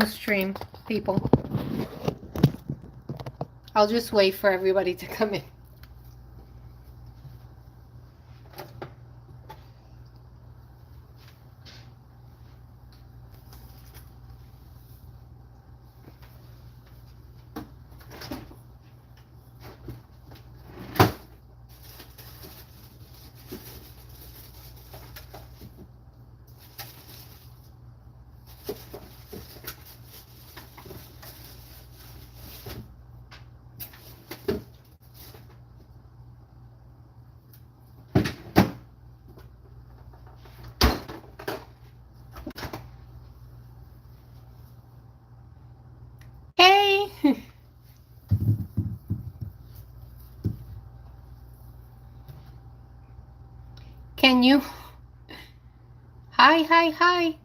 gonna stream, people. I'll just wait for everybody to come in. Hey! Can you? Hi.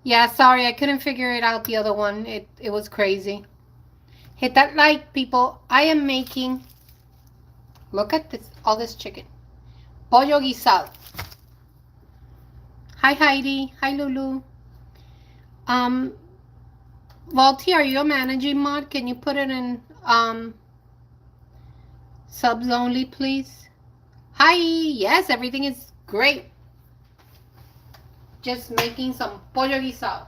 Yeah, sorry, I couldn't figure it out the other one. It was crazy. Hit that like, people. I am making, look at this, all this chicken. Pollo Guisado. Hi, Heidi. Hi, Lulu. Valti, are you a managing mod? Can you put it in subs only, please? Hi. Yes, everything is great. Just making some pollo guisado.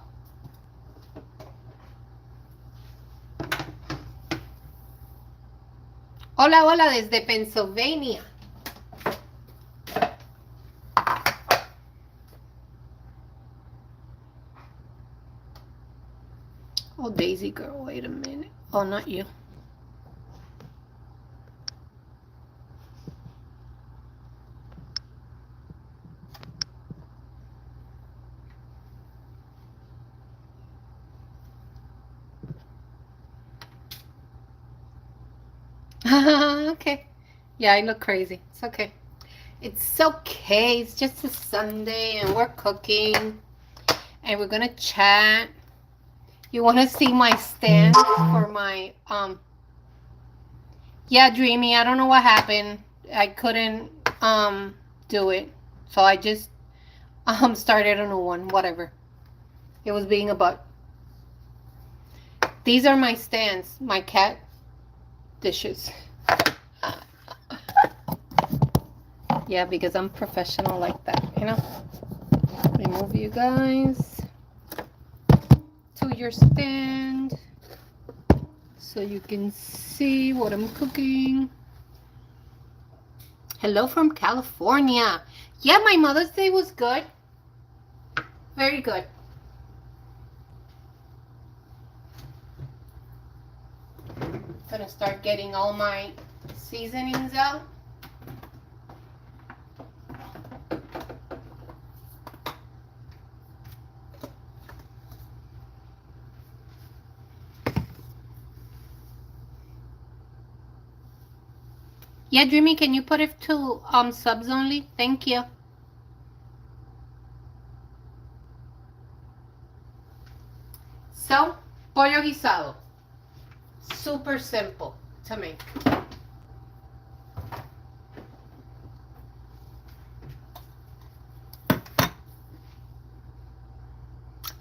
Hola, hola, desde Pennsylvania. Oh, Daisy girl, wait a minute. Oh, not you. Okay. Yeah, I look crazy. It's okay. It's okay. It's just a Sunday and we're cooking and we're gonna chat. You want to see my stand for my yeah, Dreamy, I don't know what happened. I couldn't do it. So I just started a new one, whatever. It was being a butt. These are my stands, my cat dishes. Yeah, because I'm professional like that, you know. Remove you guys to your stand so you can see what I'm cooking. Hello from California. Yeah, my Mother's Day was good. Very good. Gonna start getting all my seasonings out. Yeah, Dreamy, can you put it to subs only? Thank you. So, pollo guisado. Super simple to make.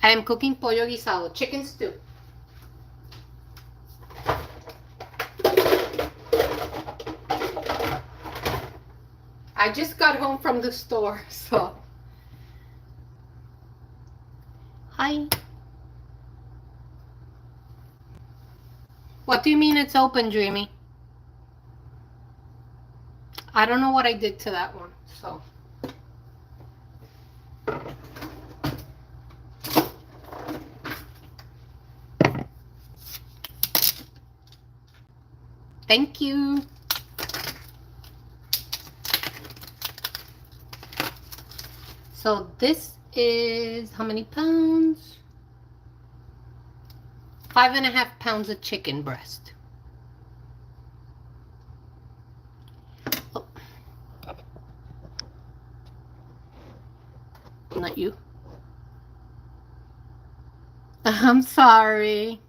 I am cooking pollo guisado, chicken stew. I just got home from the store, so. Hi. What do you mean it's open, Dreamy? I don't know what I did to that one, so. Thank you. So this is how many pounds? 5.5 pounds of chicken breast. Oh. Not you. I'm sorry.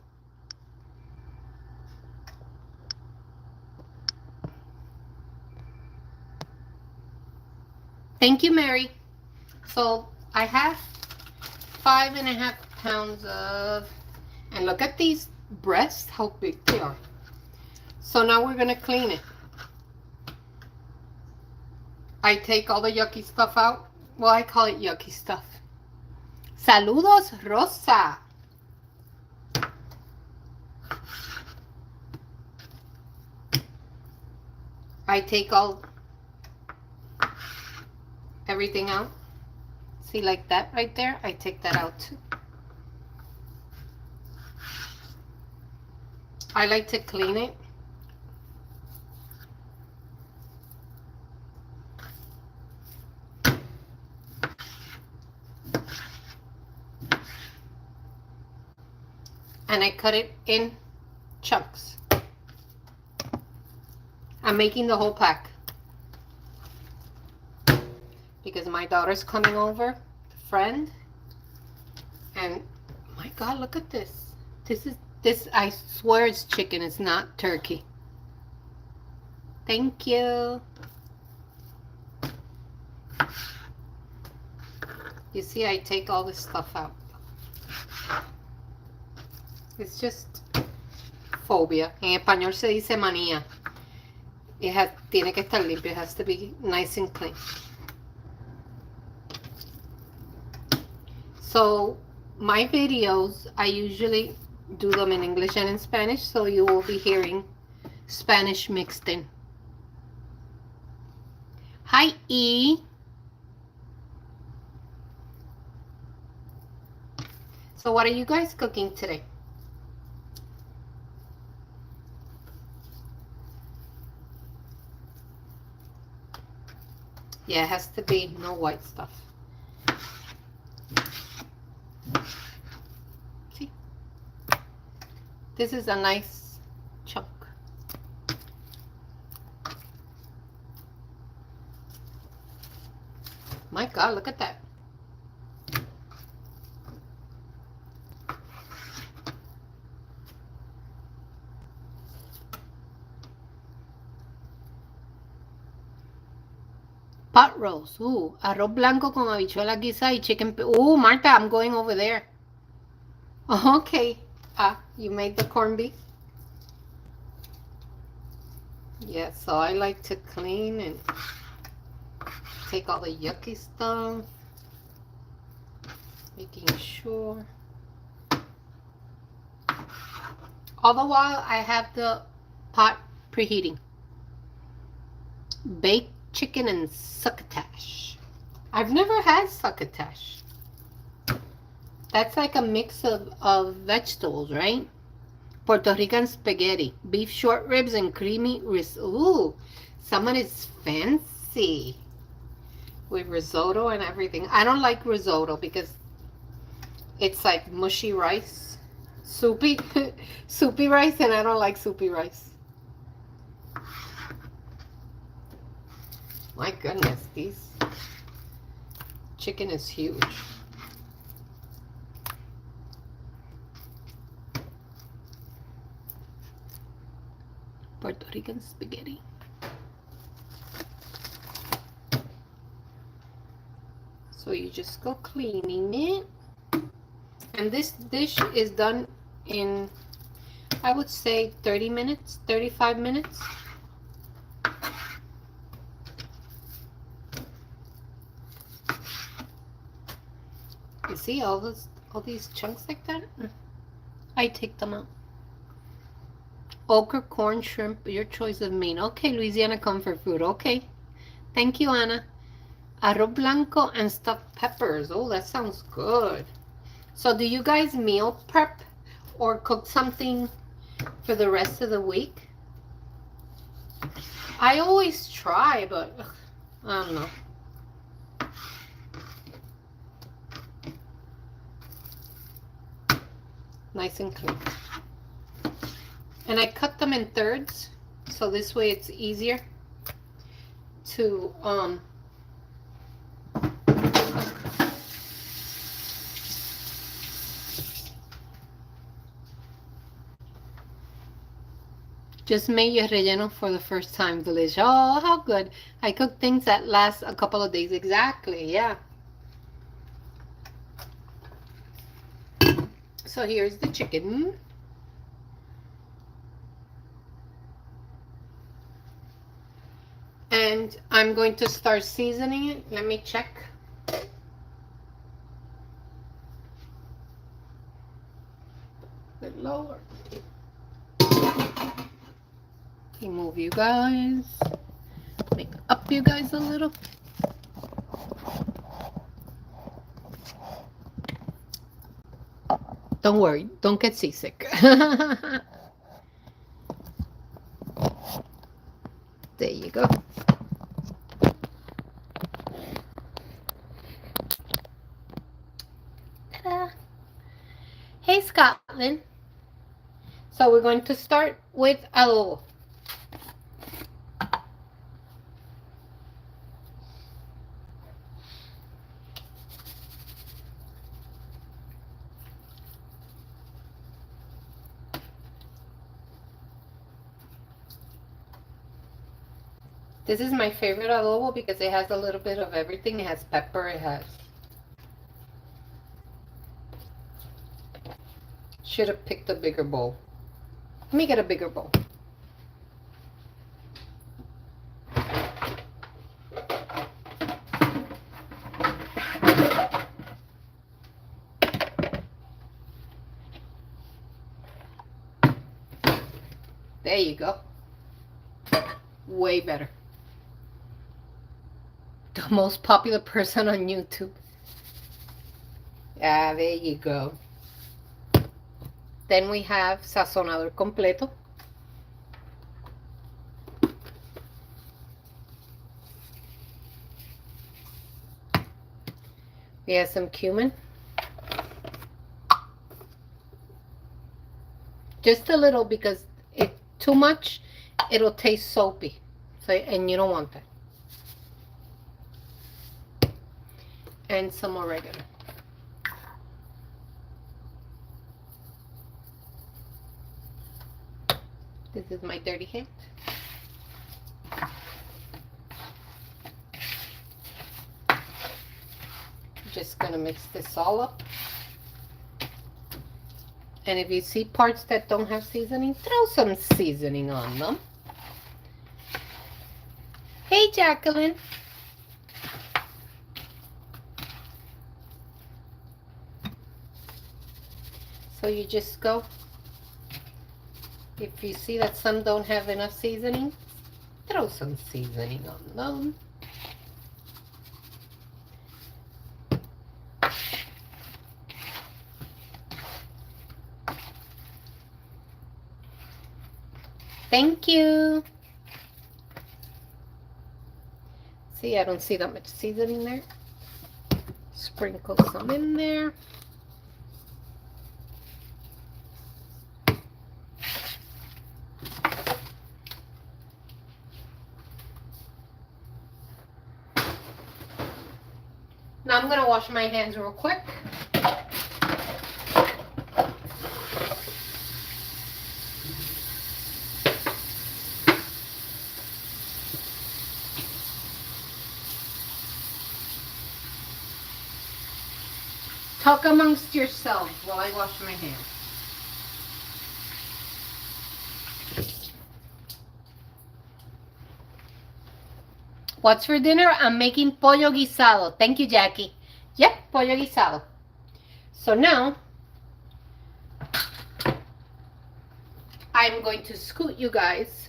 Thank you, Mary. So I have 5.5 pounds of, and look at these breasts, how big they are. So now we're gonna clean it. I take all the yucky stuff out. Well, I call it yucky stuff. Saludos, Rosa. I take everything out. See, like that right there? I take that out too. I like to clean it. And I cut it in chunks. I'm making the whole pack because my daughter's coming over, friend, and my God, look at this. This I swear it's chicken, it's not turkey. Thank you. You see, I take all this stuff out. It's just phobia. En español se dice manía. Tiene que estar limpio. It has to be nice and clean. So my videos, I usually do them in English and in Spanish, so you will be hearing Spanish mixed in. Hi, E. So what are you guys cooking today? Yeah, it has to be no white stuff. See? This is a nice chunk. My God, look at that. Pot roast. Ooh, arroz blanco con habichuela guisada y chicken. Ooh, Marta, I'm going over there. Okay. You made the corned beef? Yeah, so I like to clean and take all the yucky stuff. Making sure. All the while, I have the pot preheating. Baked chicken and succotash. I've never had succotash. That's like a mix of vegetables, right? Puerto Rican spaghetti, beef short ribs, and creamy ooh, someone is fancy with risotto and everything. I don't like risotto because it's like mushy rice, soupy, soupy rice, and I don't like soupy rice. My goodness, this chicken is huge. Puerto Rican spaghetti. So you just go cleaning it. And this dish is done in, I would say 30 minutes, 35 minutes. You see all these chunks like that? I take them out. Okra, corn, shrimp, your choice of meat. Okay, Louisiana comfort food. Okay. Thank you, Anna. Arroz blanco and stuffed peppers. Oh, that sounds good. So do you guys meal prep or cook something for the rest of the week? I always try, but I don't know. Nice and clean. And I cut them in thirds, so this way it's easier to just made your relleno for the first time, delicious. Oh, how good. I cook things that last a couple of days. Exactly, yeah. So here's the chicken. And I'm going to start seasoning it. Let me check. A bit lower. Move you guys. Make up you guys a little. Don't worry, don't get seasick. There you go. Ta-da. Hey, Scotland. So we're going to start with adobo. This is my favorite adobo because it has a little bit of everything. It has pepper, it has... Should have picked a bigger bowl. Let me get a bigger bowl. There you go. Way better. The most popular person on YouTube. Ah, there you go. Then we have sazonador completo. We have some cumin. Just a little, because if too much, it'll taste soapy. So, and you don't want that. And some oregano. This is my dirty hand. Just gonna mix this all up. And if you see parts that don't have seasoning, throw some seasoning on them. Hey, Jacqueline. So you just go. If you see that some don't have enough seasoning, throw some seasoning on them. Thank you. See, I don't see that much seasoning there. Sprinkle some in there. Now I'm going to wash my hands real quick. Talk amongst yourselves while I wash my hands. What's for dinner? I'm making pollo guisado. Thank you, Jackie. Yep, pollo guisado. So now, I'm going to scoot you guys.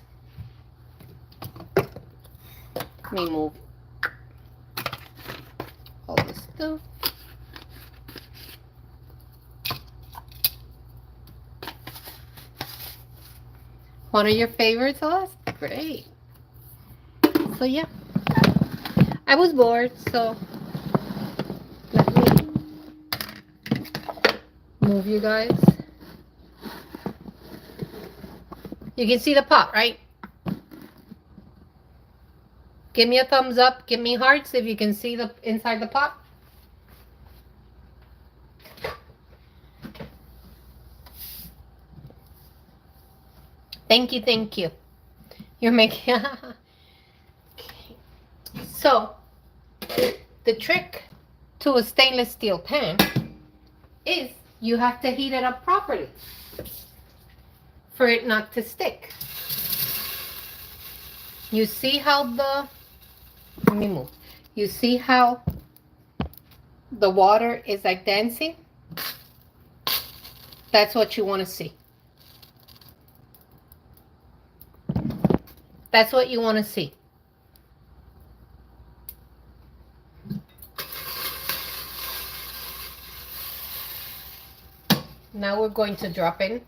Let me move all this stuff. One of your favorites? Oh, that's great. So yeah, I was bored, so let me move you guys. You can see the pot, right? Give me a thumbs up, give me hearts if you can see the inside the pot. Thank you, thank you. You're making... Okay. So, the trick to a stainless steel pan is you have to heat it up properly for it not to stick. You see how let me move. You see how the water is like dancing? That's what you want to see. That's what you want to see. Now we're going to drop in.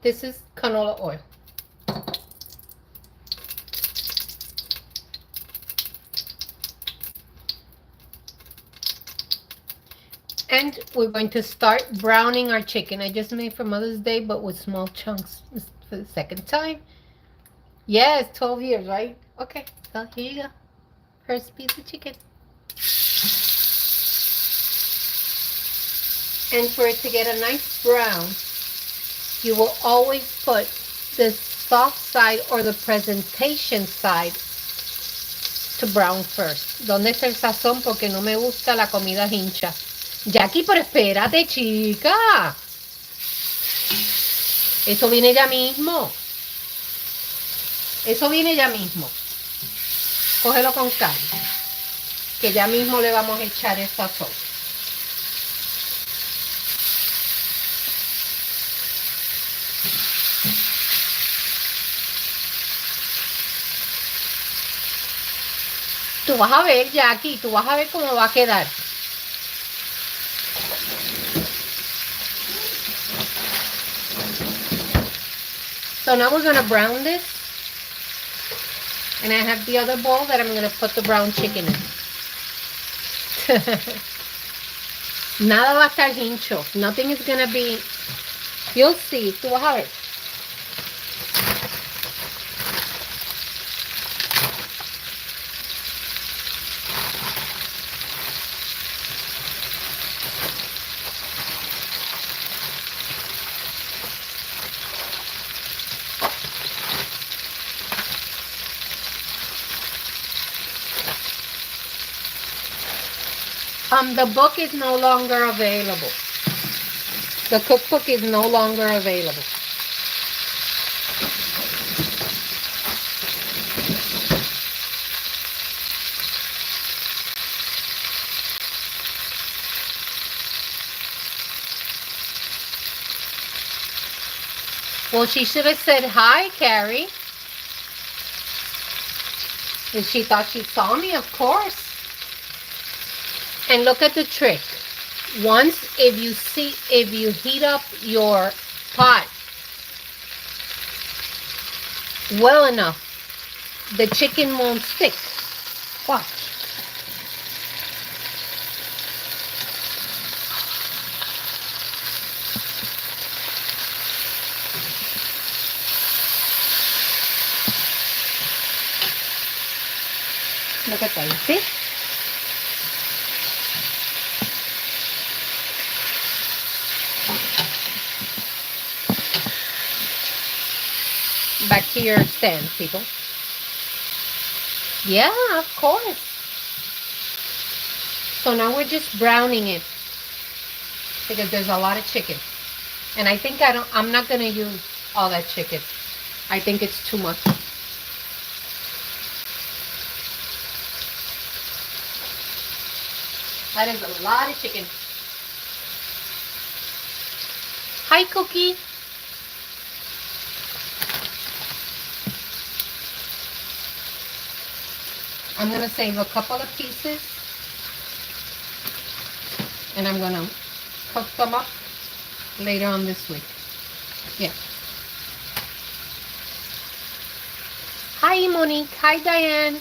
This is canola oil. And we're going to start browning our chicken. I just made for Mother's Day, but with small chunks for the second time. Yes, 12 years, right? Okay, so here you go. First piece of chicken. And for it to get a nice brown, you will always put the soft side or the presentation side to brown first. ¿Dónde está el sazón? Porque no me gusta la comida hincha. Jackie, pero espérate, chica. Eso viene ya mismo. Eso viene ya mismo. Cógelo con calma. Que ya mismo le vamos a echar el sazón. Tú vas a ver, Jackie, tú vas a ver cómo va a quedar. So now we're going to brown this. And I have the other bowl that I'm going to put the brown chicken in. Nada va a estar hincho. Nothing is going to be... You'll see. Tú vas a ver. The book is no longer available. The cookbook is no longer available. Well, she should have said hi, Carrie. And she thought she saw me, of course. And look at the trick. Once, if you heat up your pot well enough, the chicken won't stick. Watch. Look at that, you see? Back to your stand, people. Yeah, of course. So now we're just browning it because there's a lot of chicken. And I think I'm not going to use all that chicken. I think it's too much. That is a lot of chicken. Hi, Cookie. I'm going to save a couple of pieces and I'm going to cook them up later on this week. Yeah. Hi, Monique. Hi, Diane.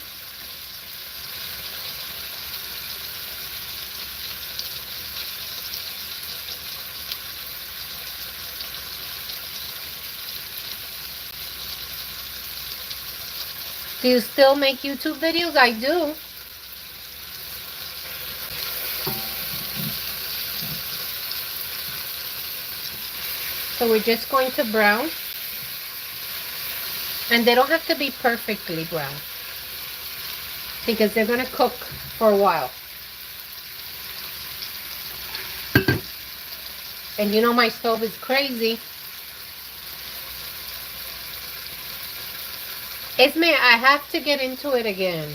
Do you still make YouTube videos? I do. So we're just going to brown. And they don't have to be perfectly brown, because they're going to cook for a while. And you know my stove is crazy. Esme, I have to get into it again.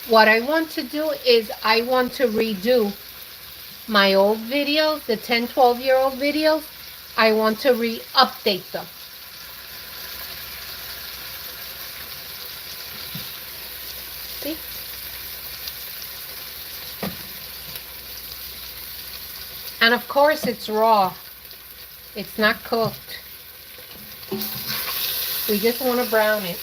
What I want to do is I want to redo my old videos, the 10, 12-year-old videos. I want to re-update them. See? And of course it's raw. It's not cooked. We just want to brown it.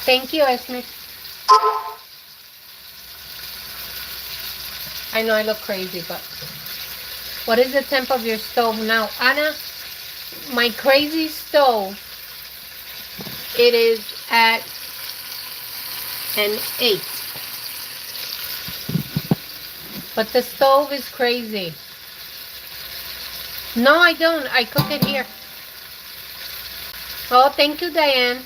Thank you, Esme. I know I look crazy, but what is the temp of your stove now? Anna, my crazy stove, it is at an 8. But the stove is crazy. No, I don't. I cook it here. Oh, thank you, Diane.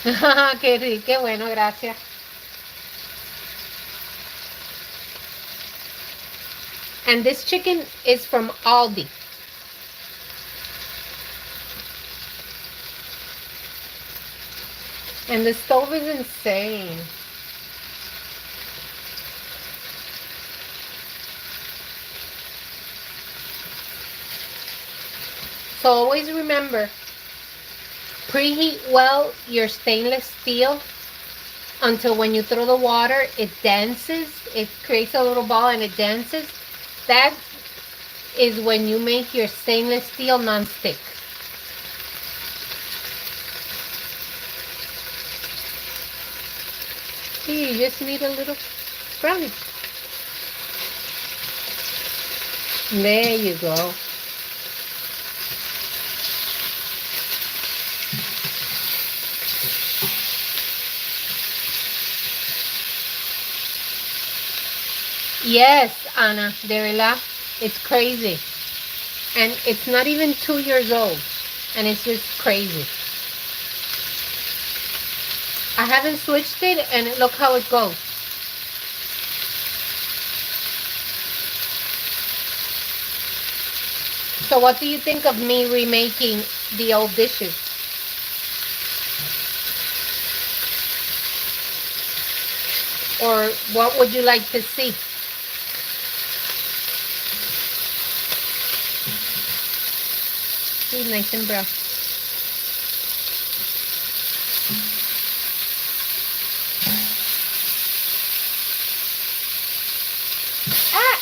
Qué bueno, gracias. And this chicken is from Aldi. And the stove is insane. So always remember, preheat well your stainless steel until when you throw the water, it dances. It creates a little ball and it dances. That is when you make your stainless steel non-stick. See, you just need a little brownie. There you go. Yes, Anna, de verdad, it's crazy. And it's not even 2 years old. And it's just crazy. I haven't switched it and look how it goes. So what do you think of me remaking the old dishes? Or what would you like to see? See, nice and brown. Ah!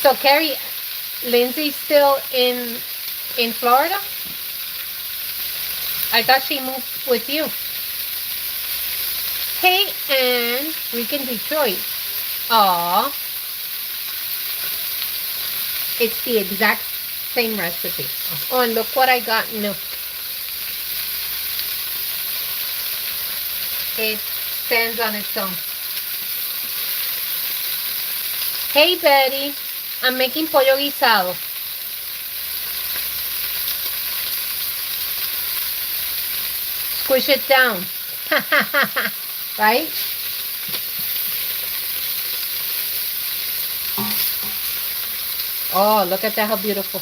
So Carrie, Lindsay's still in Florida? I thought she moved with you. Hey, Anne, week in Detroit. Aw. It's the exact same recipe. Oh, and look what I got new. It stands on its own. Hey, Betty. I'm making pollo guisado. Squish it down. Right? Oh, look at that, how beautiful.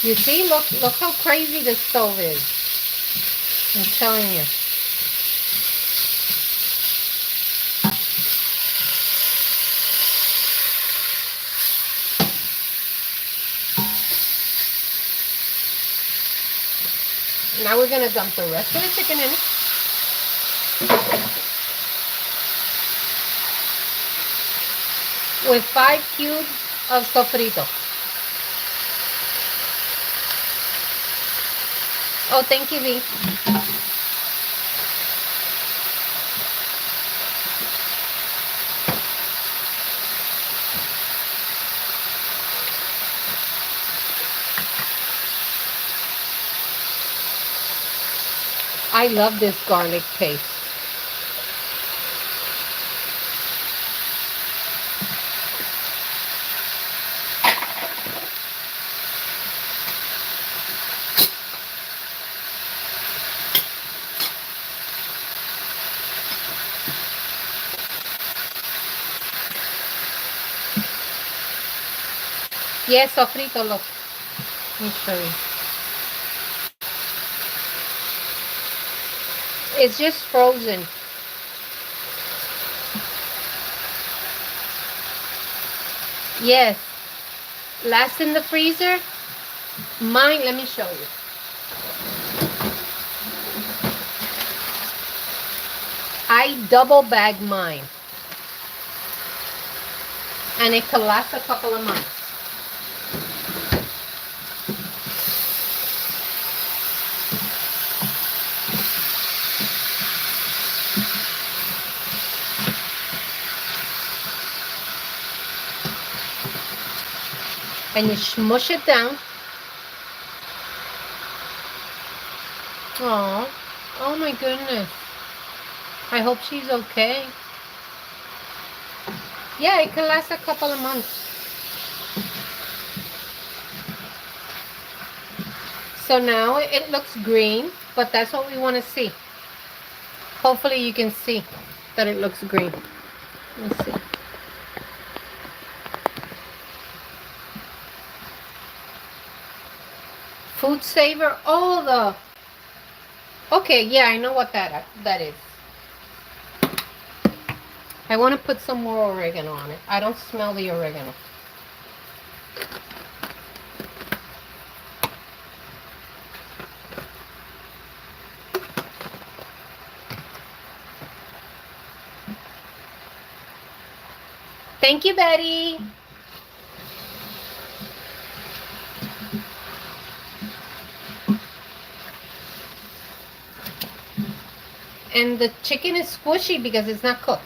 You see, look how crazy the stove is. I'm telling you. Now we're going to dump the rest of the chicken in. With 5 cubes of sofrito. Oh, thank you, V. I love this garlic paste. Yes, sofrito, look. Let me show you. It's just frozen. Yes. Last in the freezer. Mine, let me show you. I double bag mine. And it could last a couple of months. And you smush it down. Oh, oh my goodness. I hope she's okay. Yeah, it can last a couple of months. So now it looks green, but that's what we want to see. Hopefully you can see that it looks green. Let's see. Food saver. Oh, the... Okay, yeah, I know what that is. I want to put some more oregano on it. I don't smell the oregano. Thank you, Betty. And the chicken is squishy because it's not cooked.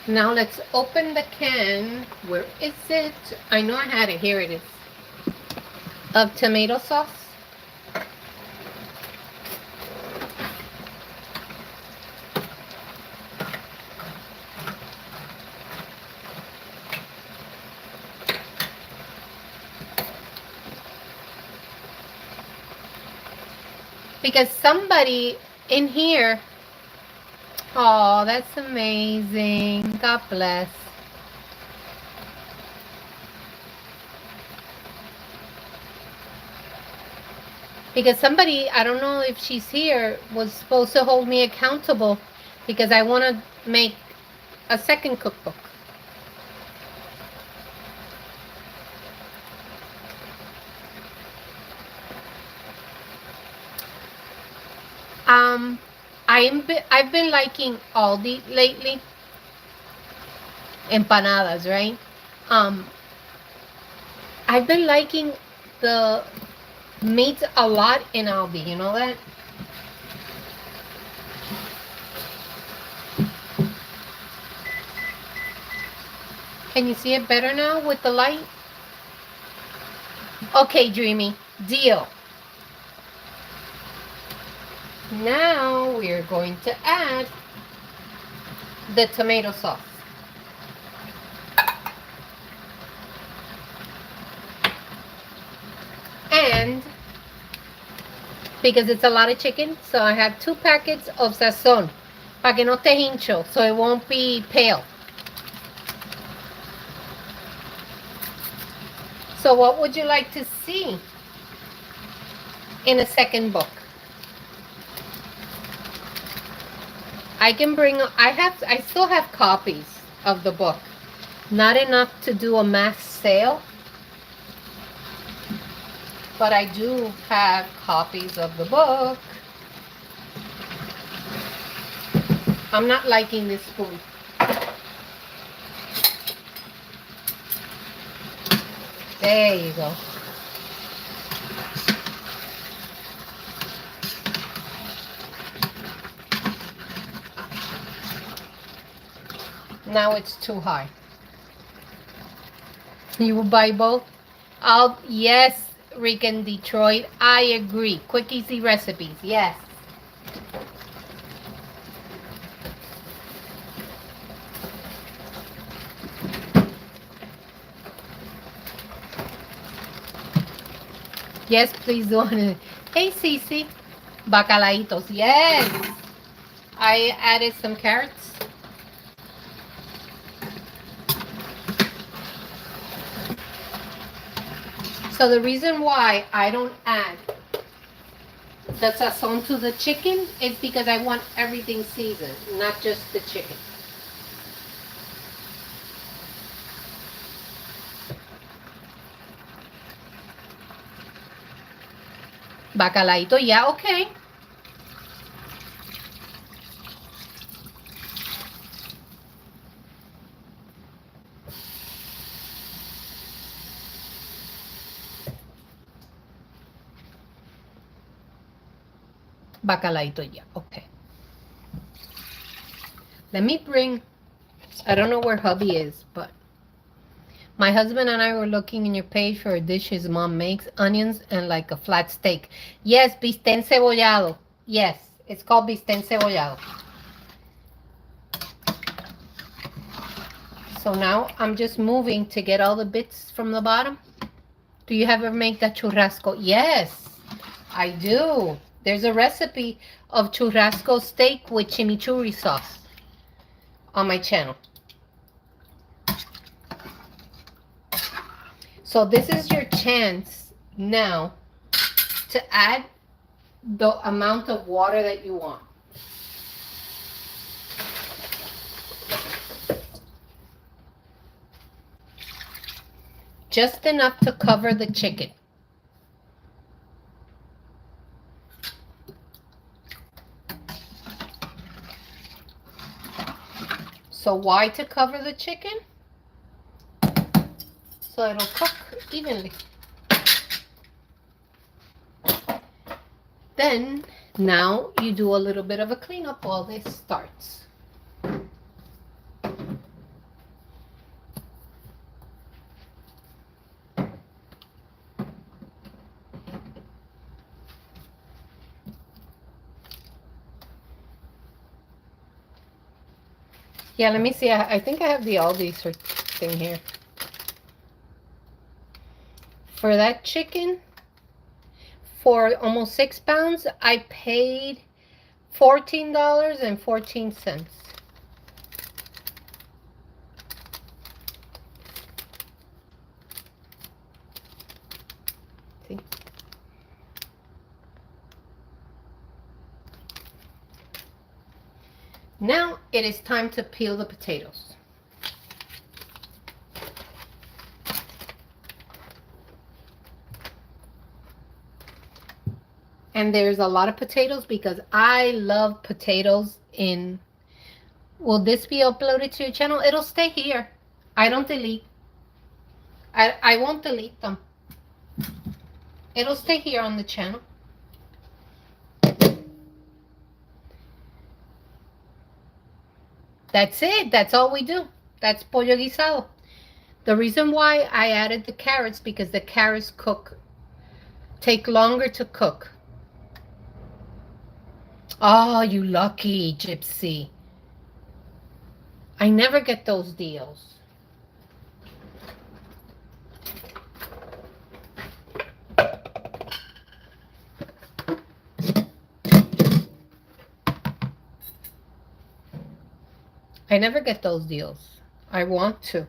Now let's open the can. Where is it? I know I had it. Here it is. Of tomato sauce. Because somebody in here... Oh, that's amazing. God bless. Because somebody, I don't know if she's here, was supposed to hold me accountable because I want to make a second cookbook. I've been liking Aldi lately. Empanadas, right? I've been liking the meat a lot in Aldi. You know that? Can you see it better now with the light? Okay, Dreamy. Deal. Now we're going to add the tomato sauce. And because it's a lot of chicken, so I have 2 packets of sazon, para que no te hincho, so it won't be pale. So what would you like to see in a second book? I can bring, I still have copies of the book. Not enough to do a mass sale, but I do have copies of the book. I'm not liking this spoon. There you go. Now it's too high. You will buy both? Yes, Rick and Detroit. I agree. Quick, easy recipes. Yes. Yes, please do. Hey, Cece. Bacalaitos. Yes. I added some carrots. So the reason why I don't add the sazon to the chicken is because I want everything seasoned, not just the chicken. Bacalaito, yeah, okay. Bacalaito, yeah, okay. Let me bring, I don't know where hubby is, but my husband and I were looking in your page for a dish his mom makes, onions and like a flat steak. Yes, bistec cebollado. Yes, it's called bistec cebollado. So now I'm just moving to get all the bits from the bottom. Do you ever make that churrasco? Yes, I do. There's a recipe of churrasco steak with chimichurri sauce on my channel. So this is your chance now to add the amount of water that you want. Just enough to cover the chicken. So why to cover the chicken? So it'll cook evenly. Then, now you do a little bit of a cleanup while this starts. Yeah, let me see. I think I have the Aldi thing here. For that chicken, for almost 6 pounds, I paid $14.14. See? Now it is time to peel the potatoes. And there's a lot of potatoes because I love potatoes in... Will this be uploaded to your channel? It'll stay here. I don't delete. I won't delete them. It'll stay here on the channel. That's it. That's all we do. That's pollo guisado. The reason why I added the carrots, because the carrots take longer to cook. Oh, you lucky gypsy. I never get those deals. I never get those deals. I want to.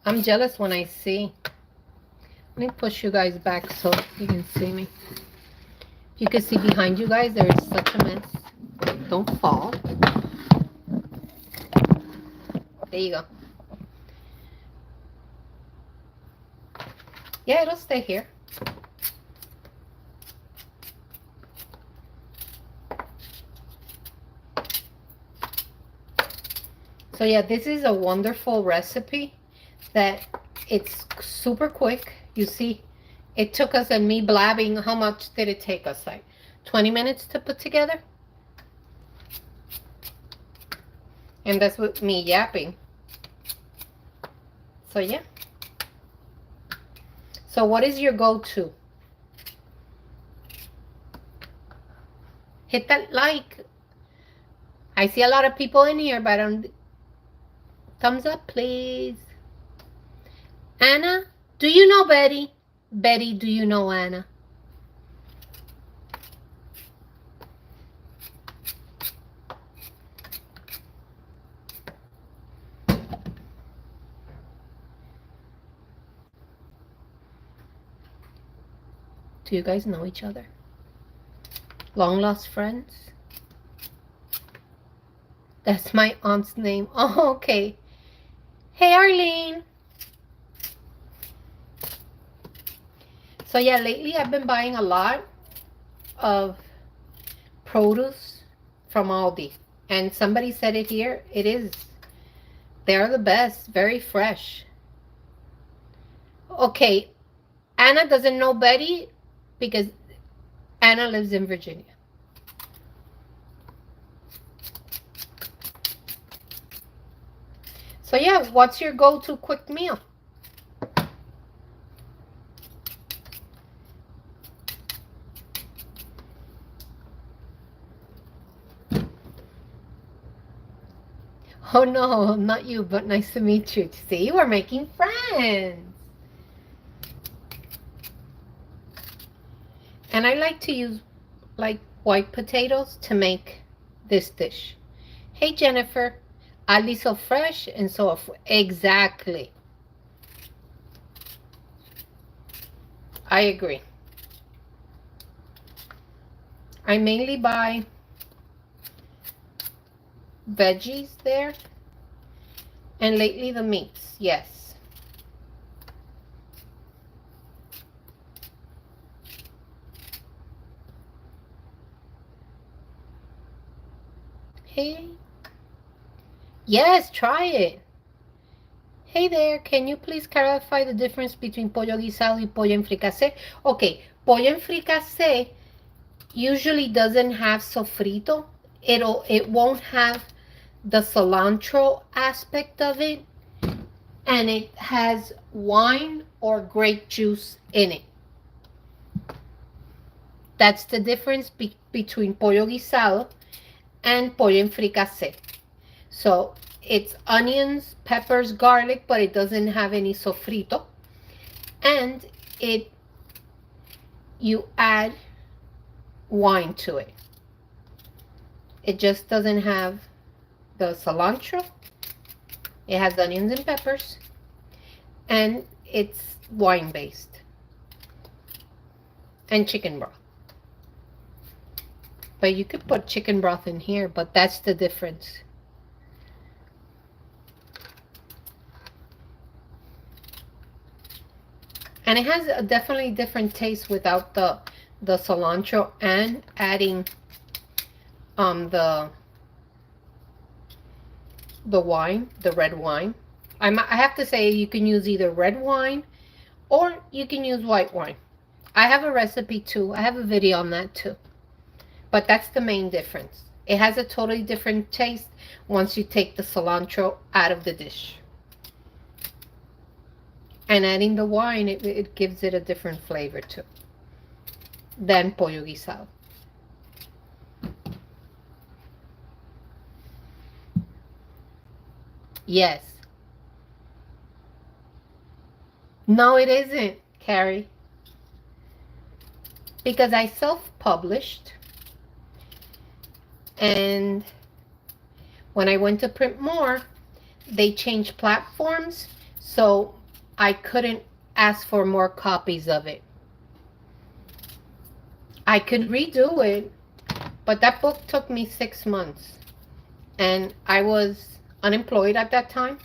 I'm jealous when I see. Let me push you guys back so you can see me. You can see behind you guys, there is such a mess. Don't fall. There you go. Yeah, it'll stay here. So yeah, this is a wonderful recipe. that it's super quick. You see, it took us, and me blabbing, how much did it take us? Like 20 minutes to put together? And that's with me yapping. So yeah. So what is your go-to? Hit that like. I see a lot of people in here, but thumbs up, please. Anna, do you know Betty? Betty, do you know Anna? Do you guys know each other? Long lost friends? That's my aunt's name. Oh, okay. Hey, Arlene. So yeah, lately I've been buying a lot of produce from Aldi. And somebody said it here. It is. They're the best. Very fresh. Okay. Anna doesn't know Betty because Anna lives in Virginia. So yeah, what's your go-to quick meal? Oh no, not you, but nice to meet you. See, we're making friends. And I like to use like white potatoes to make this dish. Hey Jennifer, Aldi's so fresh and so exactly. I agree. I mainly buy veggies there, and lately the meats. Yes. Hey. Yes, try it. Hey there, can you please clarify the difference between pollo guisado y pollo en fricassé? Okay, pollo en fricassé usually doesn't have sofrito. It won't have the cilantro aspect of it, and it has wine or grape juice in it. That's the difference between pollo guisado and pollo en fricassé. So it's onions, peppers, garlic, but it doesn't have any sofrito. And you add wine to it. It just doesn't have the cilantro. It has onions and peppers, and it's wine based, and chicken broth. But you could put chicken broth in here, but that's the difference. And it has a definitely different taste without the cilantro and adding the wine, the red wine. I have to say you can use either red wine or you can use white wine. I have a recipe too. I have a video on that too. But that's the main difference. It has a totally different taste once you take the cilantro out of the dish. And adding the wine, it gives it a different flavor too than pollo guisado. Yes. No, it isn't, Carrie. Because I self-published. And when I went to print more, they changed platforms. So I couldn't ask for more copies of it. I could redo it, but that book took me 6 months. And I was unemployed at that time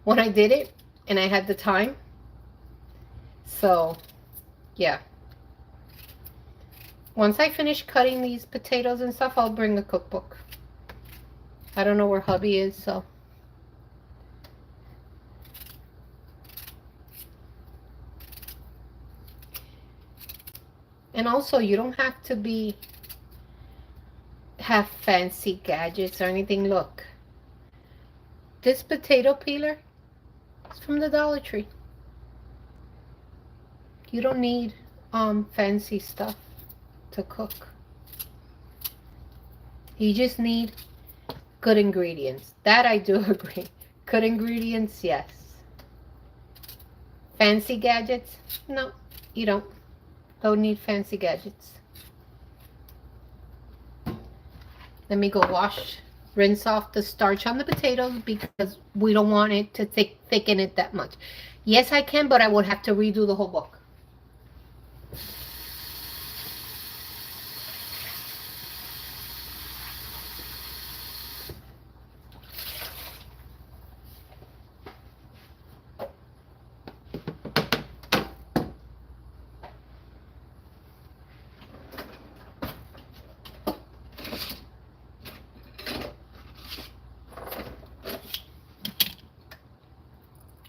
when I did it, and I had the time. So, yeah. Once I finish cutting these potatoes and stuff, I'll bring the cookbook. I don't know where hubby is, so. And also, you don't have to have fancy gadgets or anything. Look, this potato peeler is from the Dollar Tree. You don't need fancy stuff to cook. You just need good ingredients. That I do agree. Good ingredients, yes. Fancy gadgets? No, you don't need fancy gadgets. Let me go rinse off the starch on the potatoes because we don't want it to thicken it that much. Yes, I can, but I would have to redo the whole book.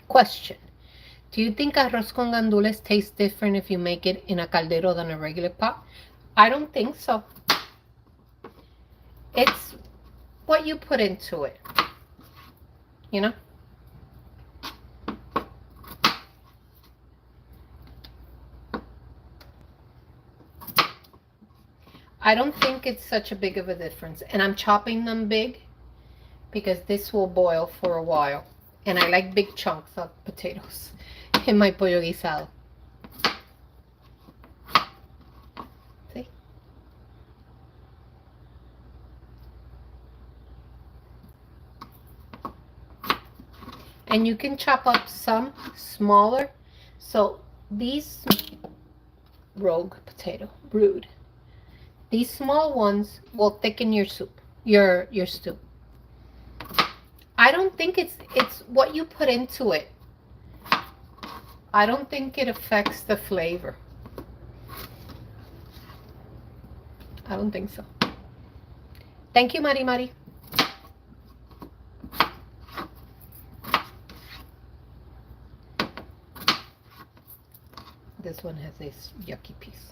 Question. Do you think arroz con gandules tastes different if you make it in a caldero than a regular pot? I don't think so. It's what you put into it, you know? I don't think it's such a big of a difference. And I'm chopping them big because this will boil for a while. And I like big chunks of potatoes in my pollo guisado. See? And you can chop up some smaller. So these rogue potato, rude. These small ones will thicken your soup, your stew. I don't think it's what you put into it. I don't think it affects the flavor. I don't think so. Thank you, Mari Mari. This one has this yucky piece.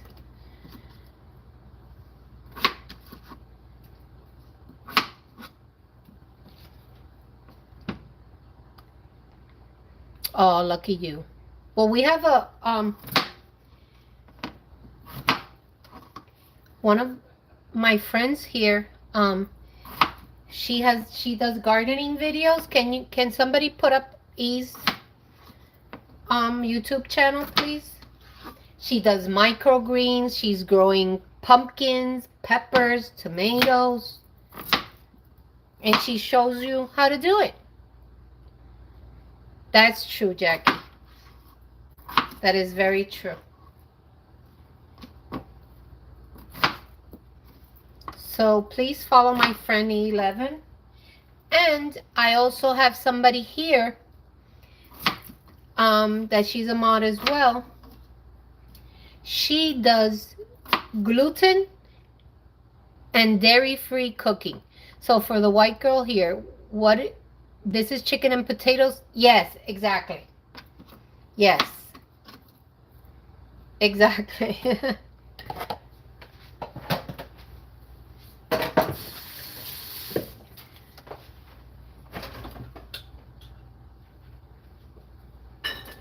Oh, lucky you. Well, we have a one of my friends here, she does gardening videos. Can somebody put up E's YouTube channel, please? She does microgreens. She's growing pumpkins, peppers, tomatoes, and she shows you how to do it. That's true, Jackie. That is very true. So please follow my friend E11. And I also have somebody here that she's a mod as well. She does gluten and dairy-free cooking. So for the white girl here, this is chicken and potatoes? Yes, exactly. Yes. Exactly.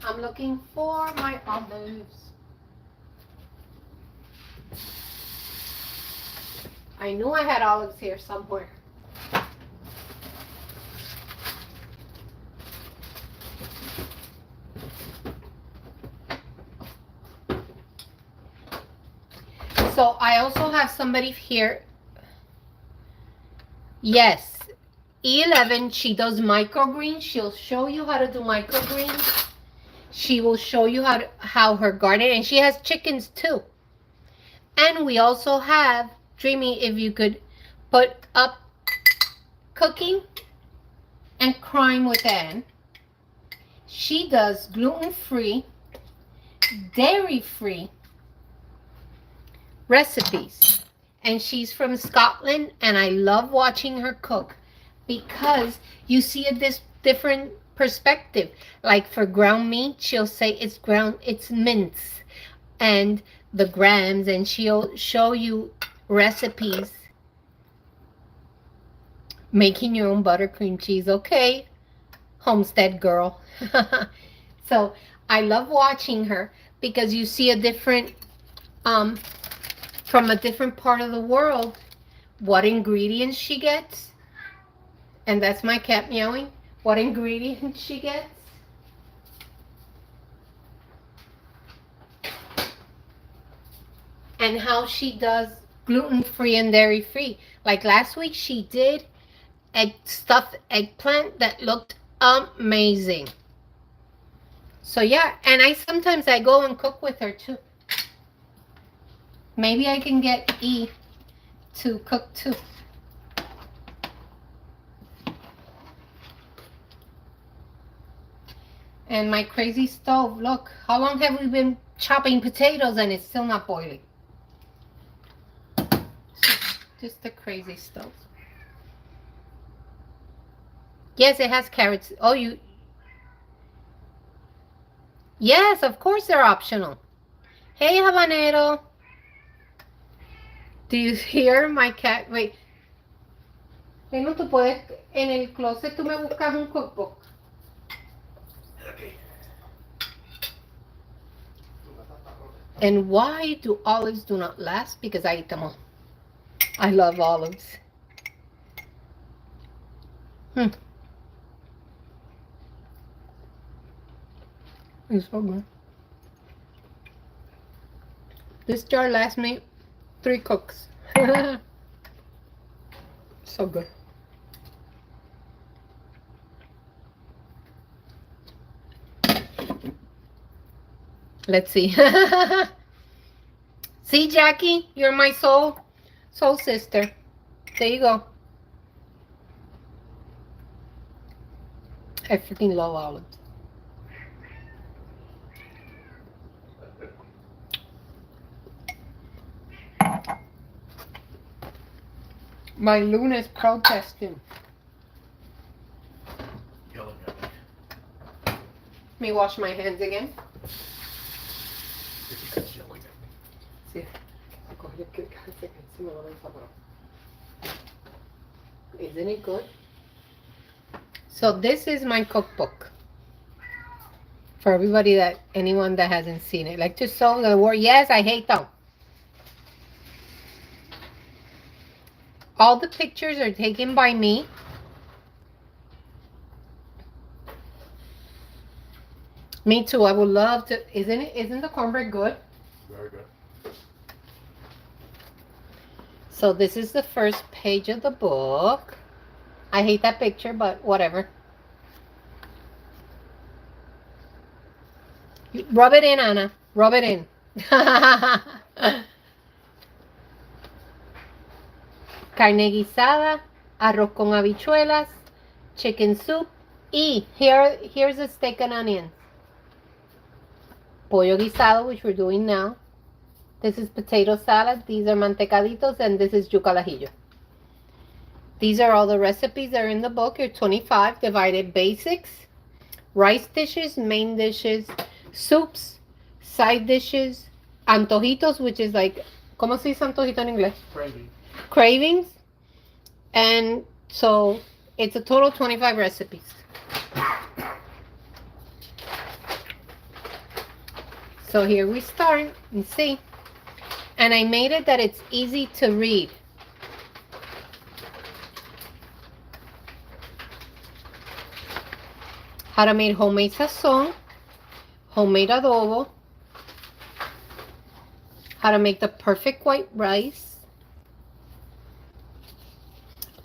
I'm looking for my olives. I knew I had olives here somewhere. So I also have somebody here. Yes, E11, she does microgreens. She'll show you how to do microgreens. She will show you how her garden, and she has chickens too. And we also have, Dreamy, if you could put up cooking and crime with Anne. She does gluten-free, dairy-free recipes, and she's from Scotland, and I love watching her cook because you see this different perspective. Like for ground meat, she'll say it's mince, and the grams, and she'll show you recipes making your own buttercream cheese. Okay, homestead girl. So I love watching her because you see a different from a different part of the world what ingredients she gets. And that's my cat meowing. What ingredients she gets. And how she does gluten-free and dairy-free. Like last week she did a stuffed eggplant that looked amazing. So yeah, and sometimes I go and cook with her too. Maybe I can get E to cook too. And my crazy stove, look, how long have we been chopping potatoes and it's still not boiling? Just a crazy stove. Yes, it has carrots. Oh, yes, of course they're optional. Hey, habanero. Do you hear my cat? Wait. No, tú puedes, en el closet tú me buscas un cookbook. And why do olives do not last? Because I eat them all. I love olives. It's so good. This jar lasts me 3 cooks. So good. Let's see. See, Jackie, you're my soul sister. There you go. I freaking love olives. My Luna's protesting. Yelling at me. Let me wash my hands again. She's yelling at me. Isn't it good? So this is my cookbook. For everybody anyone that hasn't seen it. Like to show the word, yes, I hate them. All the pictures are taken by me. Me too. I would love to. Isn't the cornbread good? Very good. So this is the first page of the book. I hate that picture, but whatever. Rub it in, Anna. Rub it in. Carne guisada, arroz con habichuelas, chicken soup, y here's the steak and onions. Pollo guisado, which we're doing now. This is potato salad. These are mantecaditos, and this is yuca al ajillo. These are all the recipes that are in the book. You're 25, divided basics, rice dishes, main dishes, soups, side dishes, antojitos, which is like, ¿cómo se dice antojito en inglés? Cravings. And so it's a total of 25 recipes. So here we start, and see. And I made it that it's easy to read. How to make homemade sazon, homemade adobo, how to make the perfect white rice.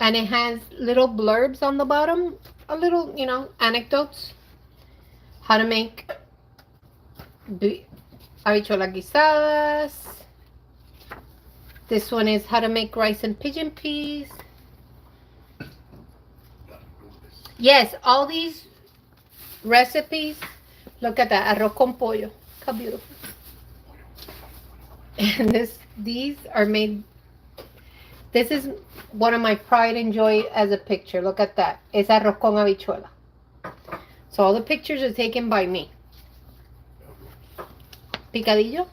And it has little blurbs on the bottom, a little, anecdotes. How to make habichuelas guisadas. This one is how to make rice and pigeon peas. Yes, all these recipes. Look at that, arroz con pollo. How beautiful. And these are made. This is one of my pride and joy as a picture. Look at that. Es arroz con habichuela. So all the pictures are taken by me. Picadillo.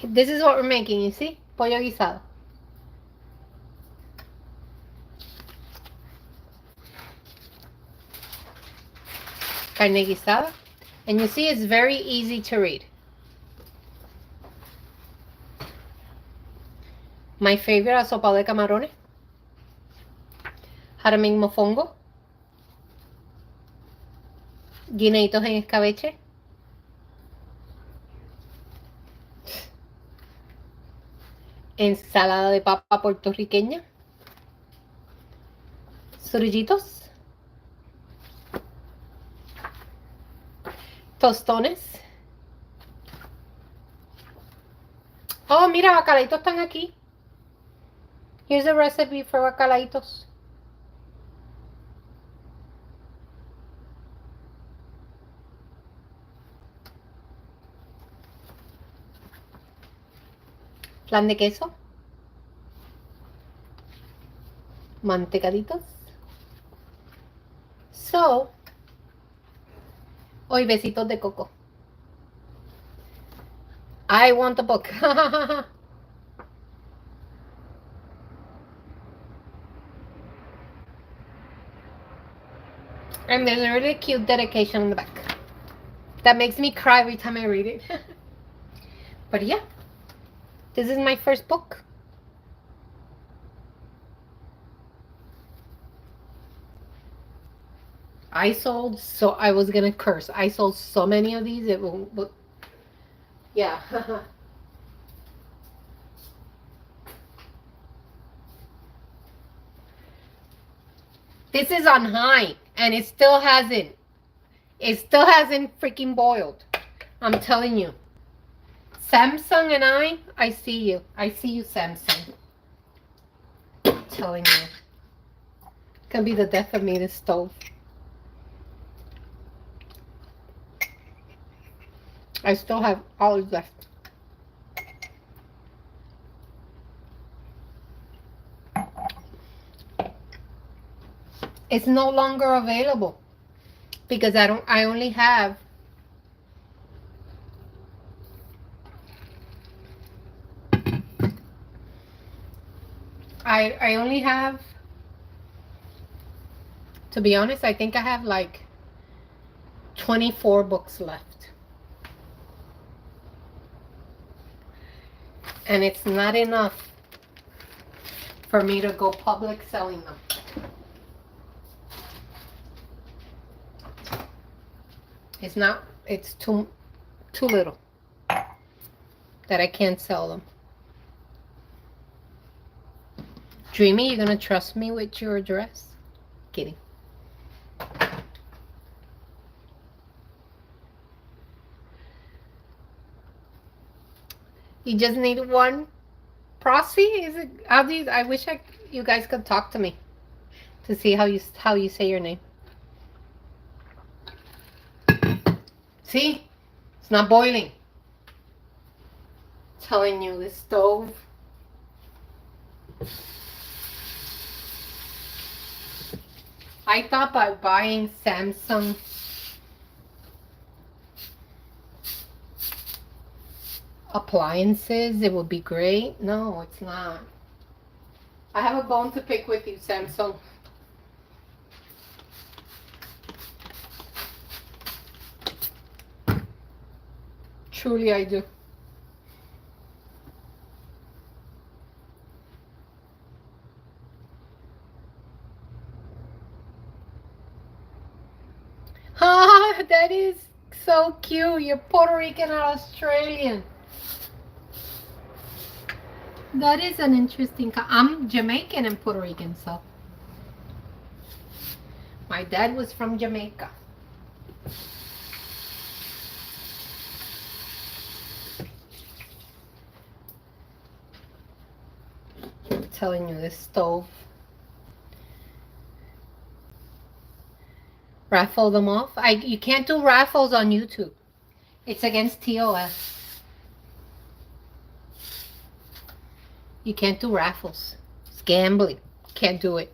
This is what we're making, you see? Pollo guisado. Carne guisada. And you see, it's very easy to read. My favorite, asopado de camarones. Jaramín mofongo. Guineitos en escabeche. Ensalada de papa puertorriqueña. Surullitos. Tostones. Oh, mira, bacalaitos están aquí. Here's a recipe for bacalaitos. Flan de queso. Mantecaditos. So, hoy besitos de coco. I want the book. And there's a really cute dedication on the back. That makes me cry every time I read it. But yeah, this is my first book. I was gonna curse. I sold so many of these, it won't, but yeah. This is on high, and it still hasn't freaking boiled. I'm telling you. Samsung and I see you. I see you, Samsung. I'm telling you. It's gonna be the death of me, this stove. I still have olives left. It's no longer available because I only have I only have, to be honest, I think I have like 24 books left. And it's not enough for me to go public selling them. It's not, it's too little that I can't sell them. Dreamy, you gonna trust me with your address? Kidding. You just need one prosy? Is it? How do you? I wish you guys could talk to me to see how you say your name. See, it's not boiling. I'm telling you, this stove. I thought by buying Samsung appliances it would be great. No, it's not. I have a bone to pick with you, Samsung. Truly I do. Ah, that is so cute. You're Puerto Rican or Australian. That is an interesting. I'm Jamaican and Puerto Rican, so my dad was from Jamaica. I'm telling you, this stove. Raffle them off. You can't do raffles on YouTube. It's against TOS. You can't do raffles. It's gambling. Can't do it.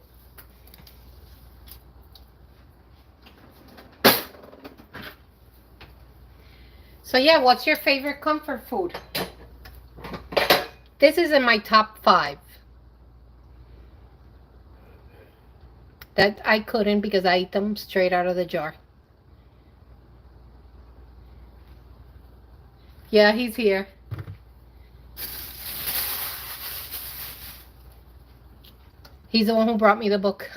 So yeah, what's your favorite comfort food? This is in my top 5 that I couldn't because I eat them straight out of the jar. Yeah, he's here. He's the one who brought me the book.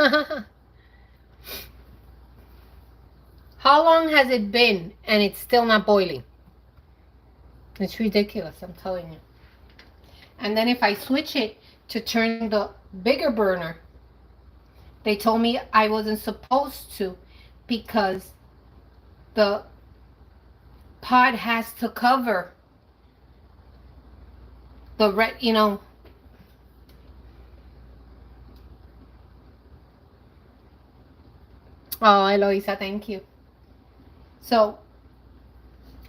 How long has it been and it's still not boiling? It's ridiculous, I'm telling you. And then if I switch it to turn the bigger burner, they told me I wasn't supposed to because the pot has to cover the red, you know. Oh, Eloisa, thank you. So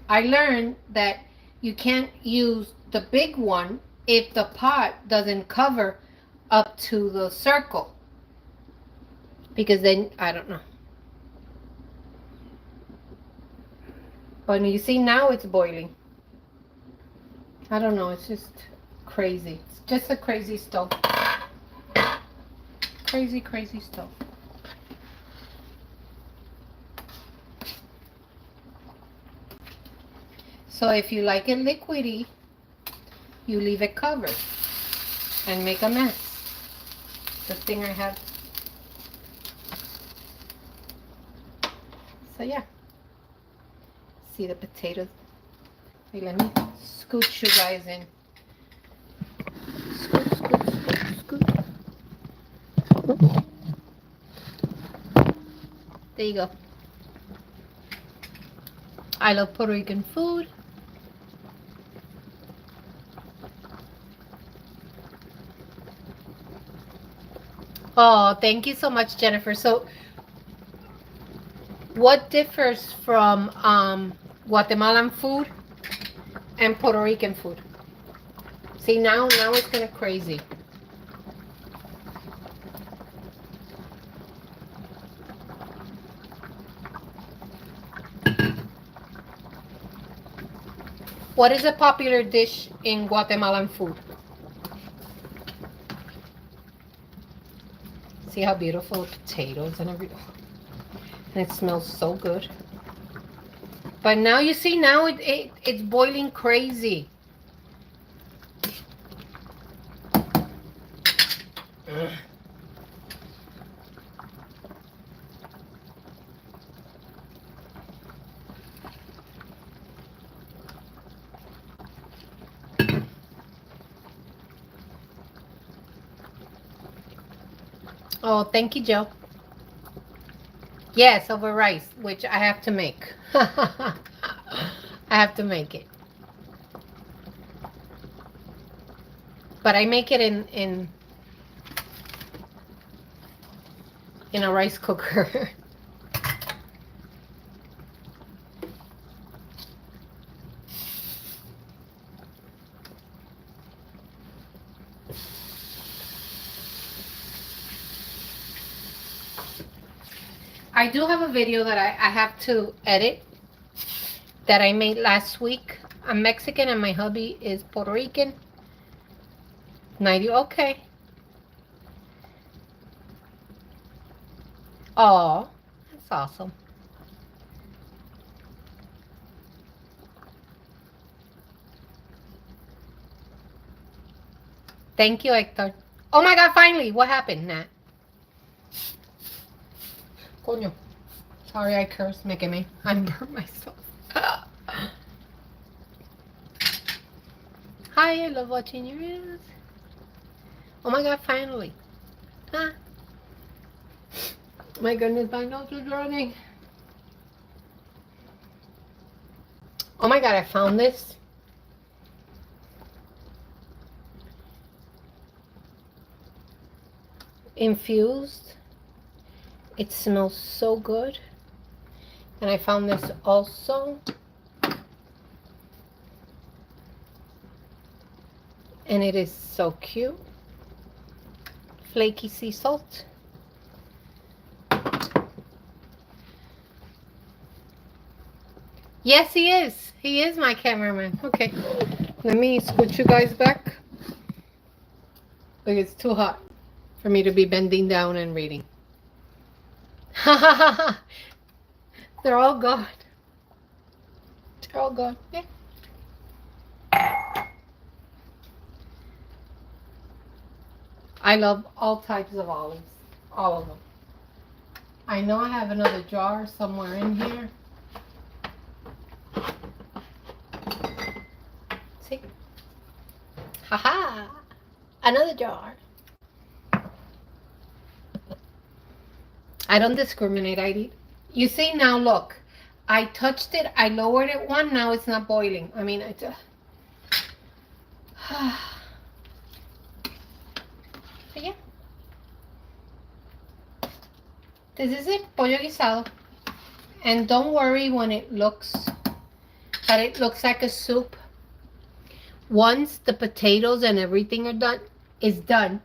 I learned that you can't use the big one if the pot doesn't cover up to the circle. Because then, I don't know. But you see now it's boiling. I don't know, it's just crazy. It's just a crazy stove. Crazy, crazy stove. So if you like it liquidy, you leave it covered and make a mess. The thing I have. So yeah. See the potatoes. Wait, let me scoot you guys in. Scoot, scoot, scoot, scoot. There you go. I love Puerto Rican food. Oh, thank you so much, Jennifer. So, what differs from Guatemalan food and Puerto Rican food? See, now it's kind of crazy. What is a popular dish in Guatemalan food? See how beautiful the potatoes and everything. And it smells so good. But now you see, now it's boiling crazy. Oh, thank you, Joe. Yes, over rice, which I have to make. I have to make it. But I make it in a rice cooker. I do have a video that I have to edit that I made last week. I'm Mexican and my hubby is Puerto Rican. 90, okay. Oh, that's awesome. Thank you, Hector. Oh my God, finally. What happened, Nat? Coño. Sorry, I cursed. Me quemé. I burnt myself. Hi, I love watching your videos. Oh my God, finally. Ah. My goodness, my nose is running. Oh my God, I found this. Infused. It smells so good. And I found this also. And it is so cute. Flaky sea salt. Yes, he is. He is my cameraman. Okay. Let me scoot you guys back. Like it's too hot for me to be bending down and reading. They're all gone. They're all gone. Yeah. I love all types of olives. All of them. I know I have another jar somewhere in here. See? Haha! Another jar. I don't discriminate. You see now, look. I touched it. I lowered it one. Now it's not boiling. I mean, I just... But yeah. This is it. Pollo guisado. And don't worry when it looks like a soup. Once the potatoes and everything is done,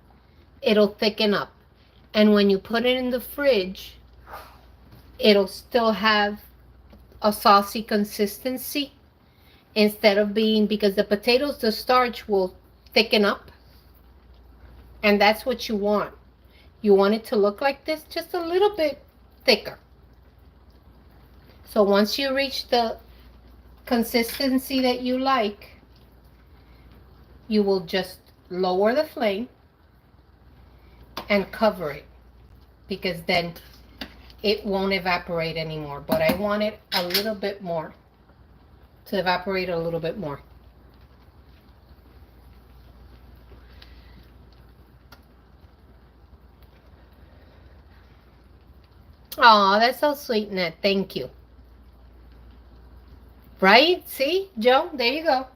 it'll thicken up. And when you put it in the fridge, it'll still have a saucy consistency instead of being, because the potatoes, the starch will thicken up. And that's what you want. You want it to look like this, just a little bit thicker. So once you reach the consistency that you like, you will just lower the flame and cover it, because then it won't evaporate anymore. But I want it a little bit more, to evaporate a little bit more. Oh, that's so sweet, Ned. Thank you. Right? See, Joe? There you go.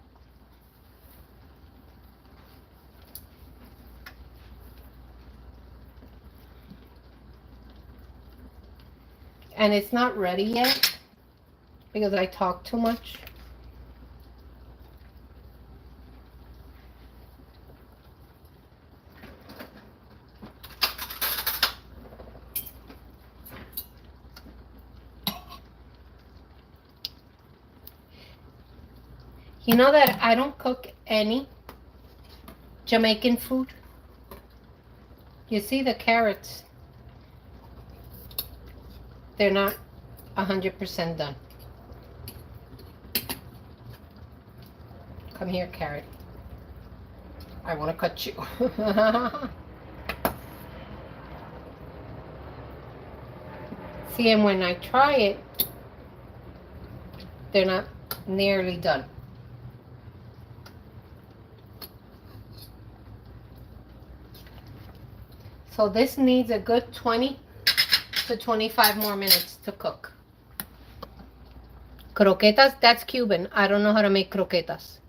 And it's not ready yet because I talk too much. You know that I don't cook any Jamaican food? You see the carrots? They're not 100% done. Come here, carrot. I want to cut you. See, and when I try it, they're not nearly done. So this needs a good 20 to 25 more minutes to cook. Croquetas, that's Cuban. I don't know how to make croquetas.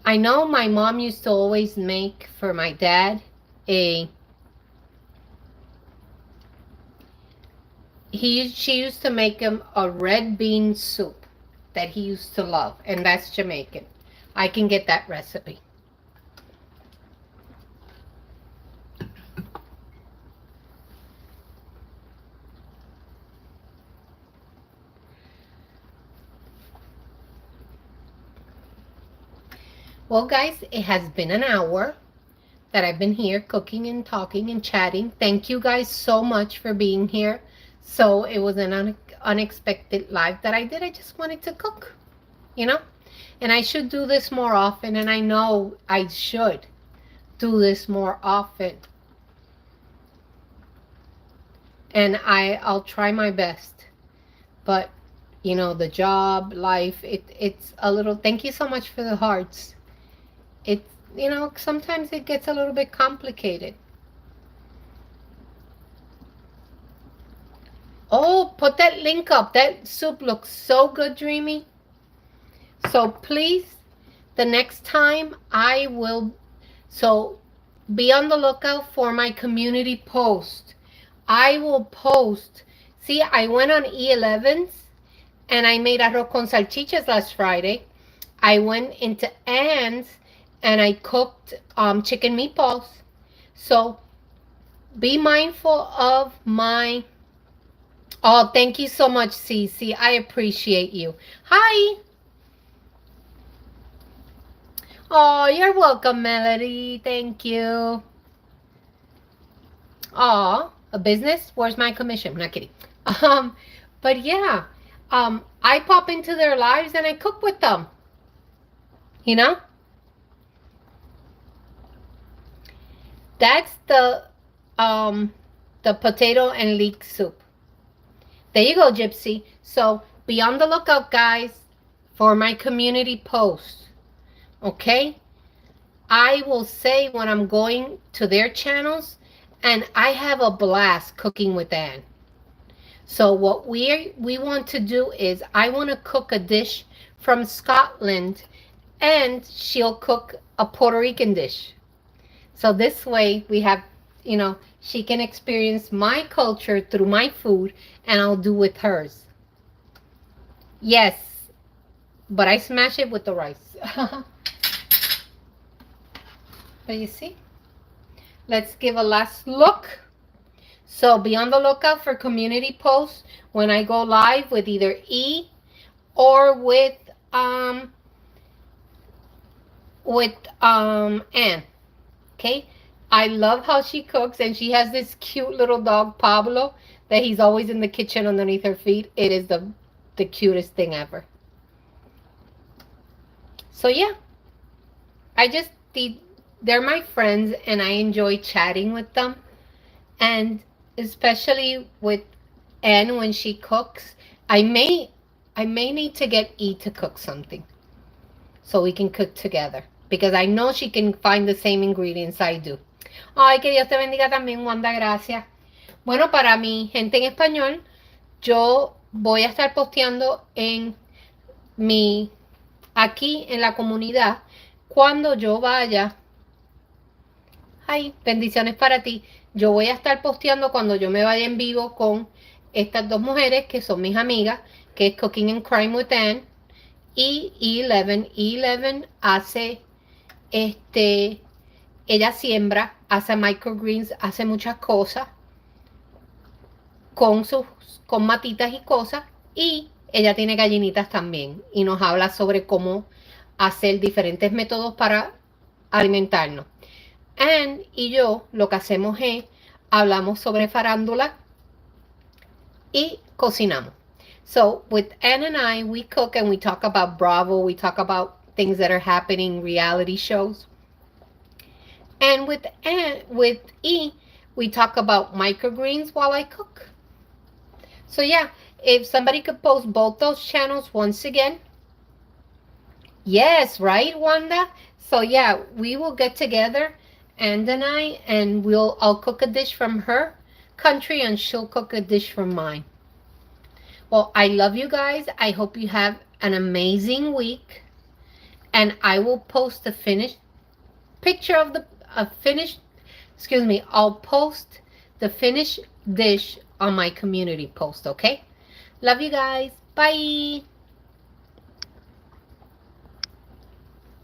I know my mom used to always make for my dad she used to make him a red bean soup that he used to love, and that's Jamaican. I can get that recipe. Well, guys, it has been an hour that I've been here cooking and talking and chatting. Thank you guys so much for being here. So it was an unexpected live that I did. I just wanted to cook, you know? And I should do this more often, and I know I should do this more often. And I'll try my best. But, you know, the job, life, it's a little... Thank you so much for the hearts. It's, you know, sometimes it gets a little bit complicated. Oh, put that link up. That soup looks so good, Dreamy. So please, the next time I will... So be on the lookout for my community post. I will post... See, I went on E11's and I made arroz con salchichas last Friday. I went into Ann's and I cooked chicken meatballs. So be mindful of my... Oh, thank you so much, Cece. I appreciate you. Hi. Oh, you're welcome, Melody. Thank you. Oh, a business? Where's my commission? I'm not kidding. Um, but yeah, I pop into their lives and I cook with them. You know, that's um the potato and leek soup. There you go, Gypsy. So be on the lookout, guys, for my community post. Okay, I will say when I'm going to their channels, and I have a blast cooking with Anne. So what we want to do is I want to cook a dish from Scotland and she'll cook a Puerto Rican dish. So this way we have, she can experience my culture through my food and I'll do with hers. Yes, but I smash it with the rice. But you see? Let's give a last look. So be on the lookout for community posts when I go live with either E or with Anne. Okay? I love how she cooks and she has this cute little dog Pablo that he's always in the kitchen underneath her feet. It is the cutest thing ever. So yeah, they're my friends and I enjoy chatting with them, and especially with Anne when she cooks. I may need to get E to cook something so we can cook together because I know she can find the same ingredients I do. Ay, que Dios te bendiga también, Wanda, gracias. Bueno, para mi gente en español, yo voy a estar posteando aquí en la comunidad cuando yo vaya. Ay, bendiciones para ti. Yo voy a estar posteando cuando yo me vaya en vivo con estas dos mujeres que son mis amigas, que es Cooking and Crime with Anne y E11. E11 hace, ella siembra, hace microgreens, hace muchas cosas con matitas y cosas, y ella tiene gallinitas también y nos habla sobre cómo hacer diferentes métodos para alimentarnos. Anne y yo lo que hacemos es hablamos sobre farándula y cocinamos. So with Anne and I, we cook and we talk about Bravo, we talk about things that are happening, reality shows. And with E, we talk about microgreens while I cook. So yeah, if somebody could post both those channels once again. Yes, right, Wanda? So yeah, we will get together, Anne and I, and I'll cook a dish from her country and she'll cook a dish from mine. Well, I love you guys. I hope you have an amazing week. And I will post the finished picture of I'll post the finished dish on my community post, okay? Love you guys. Bye.